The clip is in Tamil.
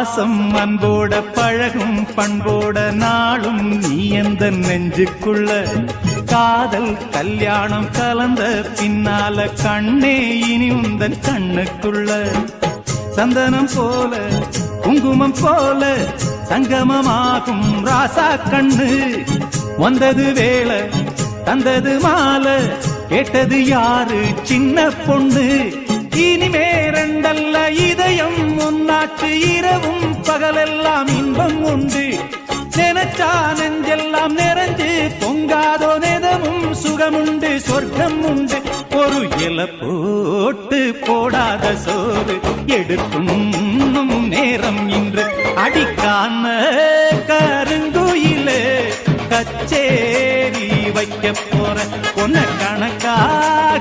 பாசம் அன்போட பழகும் பண்போட நாளும் நீ எந்த நெஞ்சுக்குள்ள காதல் கல்யாணம் கலந்த பின்னால கண்ணே இனி உந்தன் கண்ணுக்குள்ள சந்தனம் போல குங்குமம் போல சங்கமமாகும் ராசா கண்ணு வந்தது வேளை தந்தது மாலை கேட்டது யாரு சின்ன பொண்ணு இனிமே ரெண்டல்ல இதயம் ஒன்னாச்சு இரவும் பகலெல்லாம் இன்பம் உண்டு நினைச்சா நெஞ்செல்லாம் நிறைஞ்சு பொங்காதோ நெதமும் சுகமுண்டு சொர்க்கம் உண்டு ஒரு இல போட்டு போடாத சோறு எடுக்கும் நேரம் இன்று அடிக்கான கருங்குயிலே கச்சேரி வைக்க போற பொன்ன கணக்காக